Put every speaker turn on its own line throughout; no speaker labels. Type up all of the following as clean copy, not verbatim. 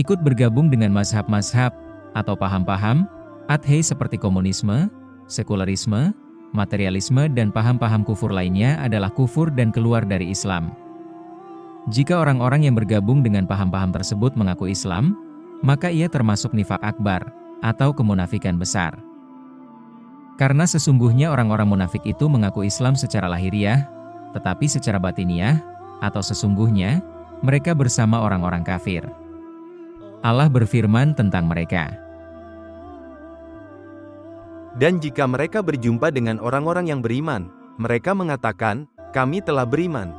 Ikut bergabung dengan mazhab-mazhab atau paham-paham atheis seperti komunisme, sekularisme, materialisme dan paham-paham kufur lainnya adalah kufur dan keluar dari Islam. Jika orang-orang yang bergabung dengan paham-paham tersebut mengaku Islam, maka ia termasuk nifak akbar atau kemunafikan besar. Karena sesungguhnya orang-orang munafik itu mengaku Islam secara lahiriah, tetapi secara batiniah atau sesungguhnya mereka bersama orang-orang kafir. Allah berfirman tentang mereka.
Dan jika mereka berjumpa dengan orang-orang yang beriman, mereka mengatakan, kami telah beriman.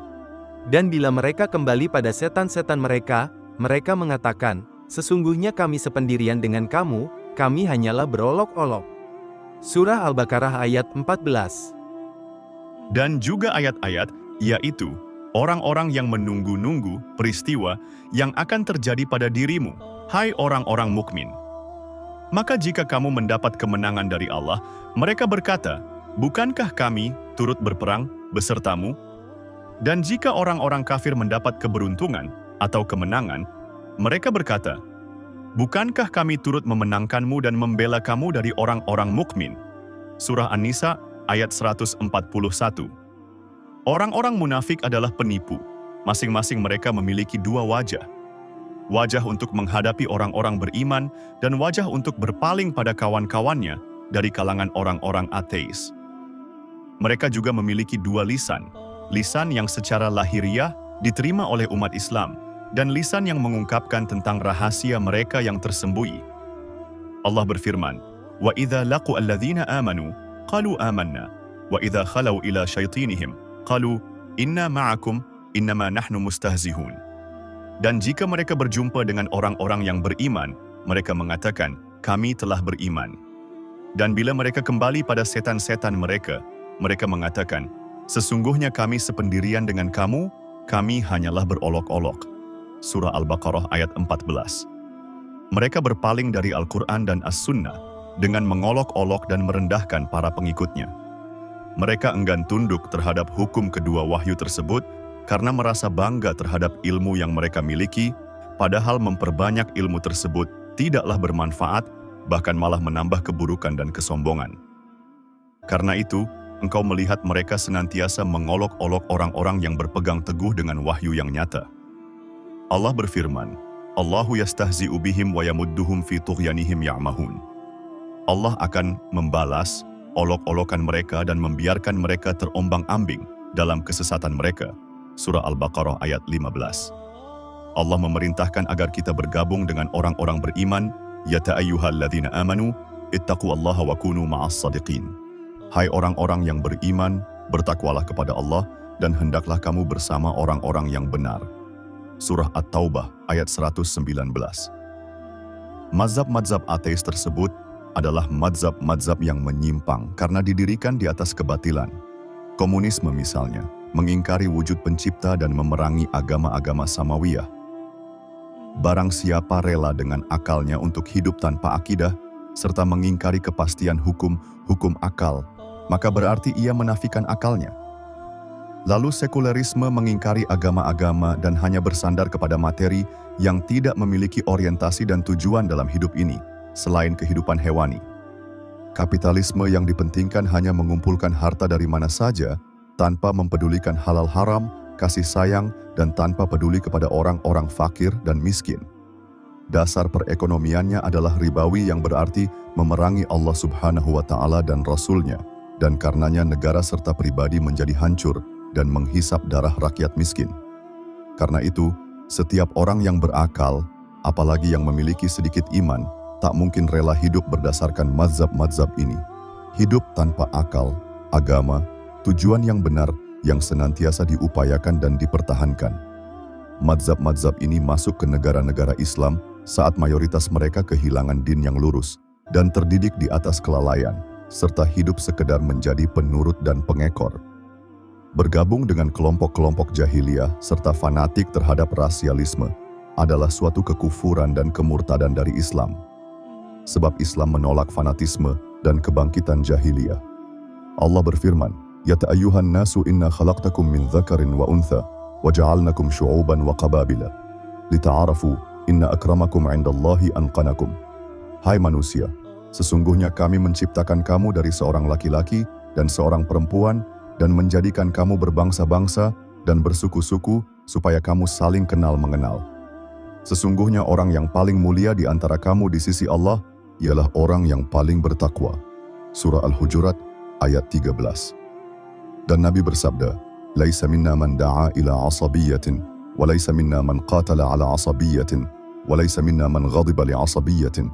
Dan bila mereka kembali pada setan-setan mereka, mereka mengatakan, sesungguhnya kami sependirian dengan kamu, kami hanyalah berolok-olok. Surah Al-Baqarah ayat 14.
Dan juga ayat-ayat, yaitu, orang-orang yang menunggu-nunggu peristiwa yang akan terjadi pada dirimu, hai orang-orang mukmin. Maka jika kamu mendapat kemenangan dari Allah, mereka berkata, bukankah kami turut berperang besertamu? Dan jika orang-orang kafir mendapat keberuntungan atau kemenangan, mereka berkata, bukankah kami turut memenangkanmu dan membela kamu dari orang-orang mukmin? Surah An-Nisa ayat 141. Orang-orang munafik adalah penipu. Masing-masing mereka memiliki dua wajah. Wajah untuk menghadapi orang-orang beriman dan wajah untuk berpaling pada kawan-kawannya dari kalangan orang-orang ateis. Mereka juga memiliki dua lisan. Lisan yang secara lahiriah diterima oleh umat Islam dan lisan yang mengungkapkan tentang rahasia mereka yang tersembunyi. Allah berfirman, "Wa idza laqu alladzina amanu qalu amanna wa idza khalau ila syaitinihim qalu inna ma'akum innama nahnu mustahzihun." Dan jika mereka berjumpa dengan orang-orang yang beriman, mereka mengatakan, kami telah beriman. Dan bila mereka kembali pada setan-setan mereka, mereka mengatakan, sesungguhnya kami sependirian dengan kamu, kami hanyalah berolok-olok. Surah Al-Baqarah ayat 14. Mereka berpaling dari Al-Quran dan As-Sunnah dengan mengolok-olok dan merendahkan para pengikutnya. Mereka enggan tunduk terhadap hukum kedua wahyu tersebut karena merasa bangga terhadap ilmu yang mereka miliki, padahal memperbanyak ilmu tersebut tidaklah bermanfaat, bahkan malah menambah keburukan dan kesombongan. Karena itu, engkau melihat mereka senantiasa mengolok-olok orang-orang yang berpegang teguh dengan wahyu yang nyata. Allah berfirman, Allahu yastahzi'u bihim wa yamudduhum fi tughyanihim ya'mahun. Allah akan membalas olok-olokan mereka dan membiarkan mereka terombang-ambing dalam kesesatan mereka. Surah Al-Baqarah ayat 15. Allah memerintahkan agar kita bergabung dengan orang-orang beriman, ya ayyuhalladzina amanu ittaqullaha wa kunu ma'as shadiqin. Hai orang-orang yang beriman, bertakwalah kepada Allah dan hendaklah kamu bersama orang-orang yang benar. Surah At-Taubah ayat 119. Mazhab-mazhab ateis tersebut adalah mazhab-mazhab yang menyimpang karena didirikan di atas kebatilan. Komunisme misalnya, mengingkari wujud pencipta dan memerangi agama-agama samawiyah. Barang siapa rela dengan akalnya untuk hidup tanpa akidah, serta mengingkari kepastian hukum akal, maka berarti ia menafikan akalnya. Lalu sekularisme mengingkari agama-agama dan hanya bersandar kepada materi yang tidak memiliki orientasi dan tujuan dalam hidup ini, selain kehidupan hewani. Kapitalisme yang dipentingkan hanya mengumpulkan harta dari mana saja, tanpa mempedulikan halal haram, kasih sayang, dan tanpa peduli kepada orang-orang fakir dan miskin. Dasar perekonomiannya adalah ribawi yang berarti memerangi Allah Subhanahu wa Ta'ala dan Rasul-Nya, dan karenanya negara serta pribadi menjadi hancur dan menghisap darah rakyat miskin. Karena itu, setiap orang yang berakal, apalagi yang memiliki sedikit iman, tak mungkin rela hidup berdasarkan mazhab-mazhab ini. Hidup tanpa akal, agama, tujuan yang benar yang senantiasa diupayakan dan dipertahankan. Mazhab-mazhab ini masuk ke negara-negara Islam saat mayoritas mereka kehilangan din yang lurus dan terdidik di atas kelalaian, serta hidup sekedar menjadi penurut dan pengekor. Bergabung dengan kelompok-kelompok jahiliyah serta fanatik terhadap rasialisme adalah suatu kekufuran dan kemurtadan dari Islam. Sebab Islam menolak fanatisme
dan kebangkitan jahiliyah. Allah berfirman, "Ya ayyuhan nasu inna khalaqtakum min dzakarin wa untha wa ja'alnakum syu'uban wa qababila lita'arafu inna akramakum 'indallahi anqanakum." Hai manusia, sesungguhnya kami menciptakan kamu dari seorang laki-laki dan seorang perempuan dan menjadikan kamu berbangsa-bangsa dan bersuku-suku supaya kamu saling kenal mengenal. Sesungguhnya orang yang paling mulia di antara kamu di sisi Allah ialah orang yang paling bertakwa. Surah Al-Hujurat ayat 13. Dan Nabi bersabda, "Laisa minna man da'a ila asabiyyatin, wa laisa minna man qatala ala asabiyyatin, wa laisa minna man ghadiba li asabiyyatin."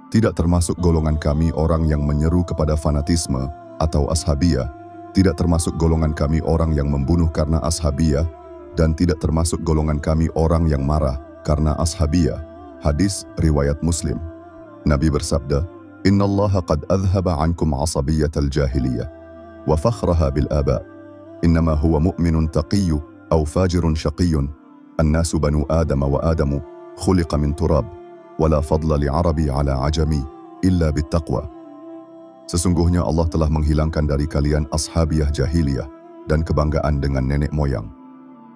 Tidak termasuk golongan kami orang yang menyeru kepada fanatisme atau ashabiyah, tidak termasuk golongan kami orang yang membunuh karena ashabiyah, dan tidak termasuk golongan kami orang yang marah karena ashabiyah. Hadis riwayat Muslim. Nabi bersabda, "Innallaha qad adhhaba 'ankum 'asabiyyatal jahiliyah wa fakhraha bil aba. Innama huwa mu'minun taqiyyu aw fajirun syaqiyyun. An-nasu banu Adam wa Adamu khuliqa min turab, wala fadla li'arabi 'ala 'ajami illa bittaqwa." Sesungguhnya Allah telah menghilangkan dari kalian ashabiyah jahiliyah dan kebanggaan dengan nenek moyang.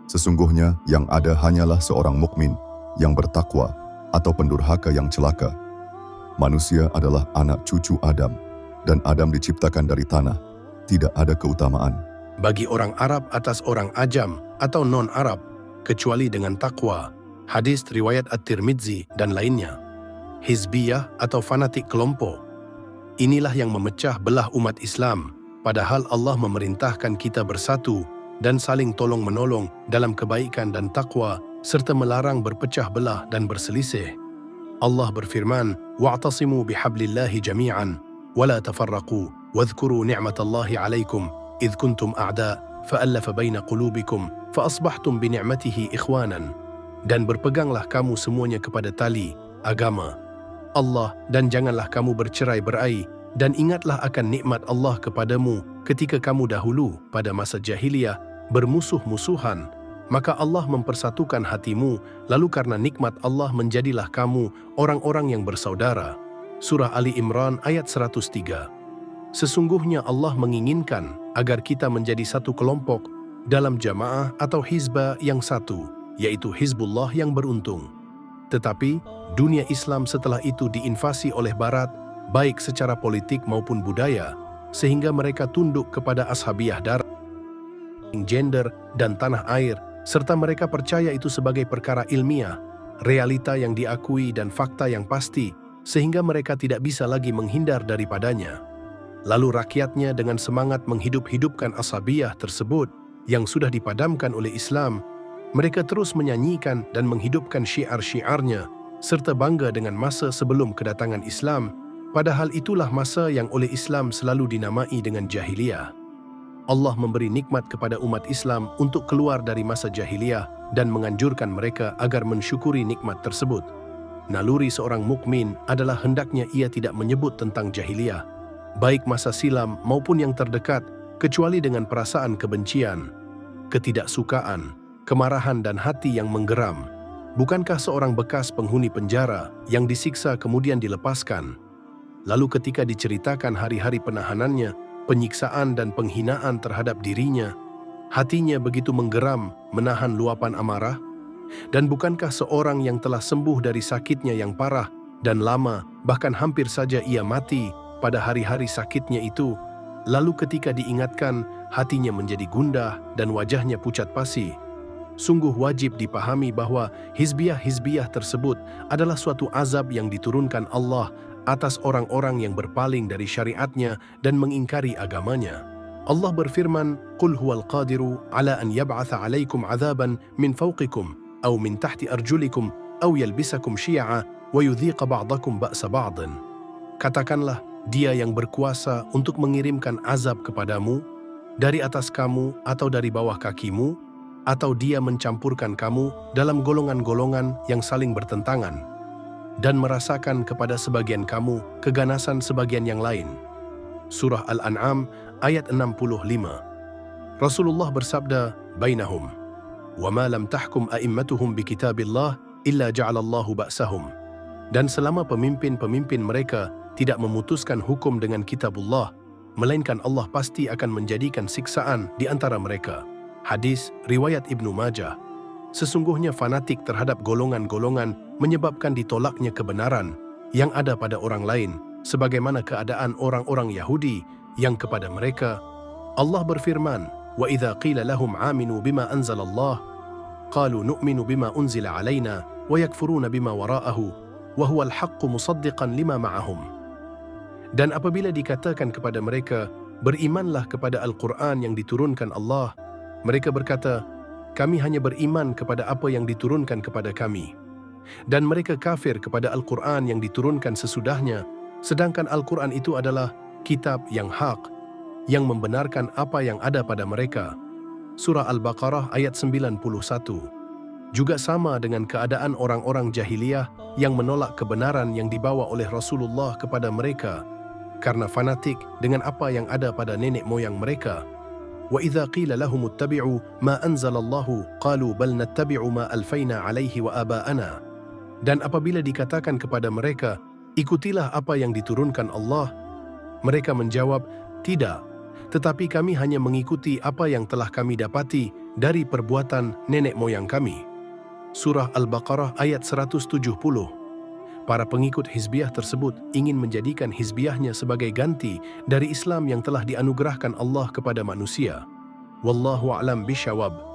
Sesungguhnya yang ada hanyalah seorang mukmin yang bertakwa atau pendurhaka yang celaka. Manusia adalah anak cucu Adam, dan Adam diciptakan dari tanah. Tidak ada keutamaan
bagi orang Arab atas orang Ajam atau non-Arab, kecuali dengan takwa. Hadis riwayat At-Tirmidzi dan lainnya. Hizbiyah atau fanatik kelompok. Inilah yang memecah belah umat Islam, padahal Allah memerintahkan kita bersatu dan saling tolong-menolong dalam kebaikan dan takwa, serta melarang berpecah belah dan berselisih. Allah berfirman, "Wa'tasimu bihablillahi jami'an, wa la tafarraqu, wadhkuru ni'matallahi 'alaikum, idh kuntum a'da, fa'allafa baina qulubikum, fa asbahtum bi ni'matihi ikhwanan." Dan berpeganglah kamu semuanya kepada tali agama Allah, dan janganlah kamu bercerai-berai, dan ingatlah akan nikmat Allah kepadamu ketika kamu dahulu pada masa jahiliyah bermusuh-musuhan, maka Allah mempersatukan hatimu, lalu karena nikmat Allah menjadilah kamu orang-orang yang bersaudara. Surah Ali Imran ayat 103. Sesungguhnya Allah menginginkan agar kita menjadi satu kelompok dalam jamaah atau hizbah yang satu, yaitu Hizbullah yang beruntung. Tetapi dunia Islam setelah itu diinvasi oleh Barat, baik secara politik maupun budaya, sehingga mereka tunduk kepada ashabiyah darah, gender, dan tanah air, serta mereka percaya itu sebagai perkara ilmiah, realita yang diakui dan fakta yang pasti, sehingga mereka tidak bisa lagi menghindar daripadanya. Lalu rakyatnya dengan semangat menghidup-hidupkan ashabiyah tersebut yang sudah dipadamkan oleh Islam, mereka terus menyanyikan dan menghidupkan syiar-syiarnya, serta bangga dengan masa sebelum kedatangan Islam, padahal itulah masa yang oleh Islam selalu dinamai dengan jahiliyah. Allah memberi nikmat kepada umat Islam untuk keluar dari masa jahiliyah dan menganjurkan mereka agar mensyukuri nikmat tersebut. Naluri seorang mukmin adalah hendaknya ia tidak menyebut tentang jahiliyah, baik masa silam maupun yang terdekat, kecuali dengan perasaan kebencian, ketidaksukaan, kemarahan dan hati yang menggeram. Bukankah seorang bekas penghuni penjara yang disiksa kemudian dilepaskan, lalu ketika diceritakan hari-hari penahanannya, penyiksaan dan penghinaan terhadap dirinya, hatinya begitu menggeram menahan luapan amarah? Dan bukankah seorang yang telah sembuh dari sakitnya yang parah dan lama, bahkan hampir saja ia mati pada hari-hari sakitnya itu, lalu ketika diingatkan, hatinya menjadi gundah dan wajahnya pucat pasi? Sungguh wajib dipahami bahwa hizbiyah-hizbiyah tersebut adalah suatu azab yang diturunkan Allah atas orang-orang yang berpaling dari syariatnya dan mengingkari agamanya. Allah berfirman, "Qul huwal qadiru ala an yab'atha 'alaikum 'adzaban min fawqikum aw min tahti arjulikum aw yalbisakum syi'a wa yudhiqa ba'dakum ba'sa ba'din." Katakanlah, Dia yang berkuasa untuk mengirimkan azab kepadamu dari atas kamu atau dari bawah kakimu, atau Dia mencampurkan kamu dalam golongan-golongan yang saling bertentangan dan merasakan kepada sebagian kamu keganasan sebagian yang lain. Surah Al-An'am ayat 65. Rasulullah bersabda, "Bainahum wa ma lam tahkum a'immatuhum bi kitabillah illa ja'alallahu ba'sahum." Dan selama pemimpin-pemimpin mereka tidak memutuskan hukum dengan kitabullah, melainkan Allah pasti akan menjadikan siksaan di antara mereka. Hadis riwayat Ibnu Majah. Sesungguhnya fanatik terhadap golongan-golongan menyebabkan ditolaknya kebenaran yang ada pada orang lain, sebagaimana keadaan orang-orang Yahudi yang kepada mereka Allah berfirman, "Wa idza qila lahum aminu bima anzalallah, qalu nu'minu bima unzila alaina wa yakfuruna bima wara'ahu wa huwa al-haqqu musaddiqan lima ma'ahum." Dan apabila dikatakan kepada mereka, berimanlah kepada Al-Quran yang diturunkan Allah, mereka berkata, kami hanya beriman kepada apa yang diturunkan kepada kami. Dan mereka kafir kepada Al-Quran yang diturunkan sesudahnya, sedangkan Al-Quran itu adalah kitab yang hak, yang membenarkan apa yang ada pada mereka. Surah Al-Baqarah ayat 91. Juga sama dengan keadaan orang-orang jahiliyah yang menolak kebenaran yang dibawa oleh Rasulullah kepada mereka, karena fanatik dengan apa yang ada pada nenek moyang mereka. Wa idza qila lahum ittabi'u ma anzalallahu qalu bal nattabi'u ma alfaina 'alaihi wa aba'ana. Dan apabila dikatakan kepada mereka, ikutilah apa yang diturunkan Allah, mereka menjawab, tidak, tetapi kami hanya mengikuti apa yang telah kami dapati dari perbuatan nenek moyang kami. Surah Al-Baqarah ayat 170. Para pengikut Hizbiyah tersebut ingin menjadikan Hizbiyahnya sebagai ganti dari Islam yang telah dianugerahkan Allah kepada manusia. Wallahu a'lam bishawab.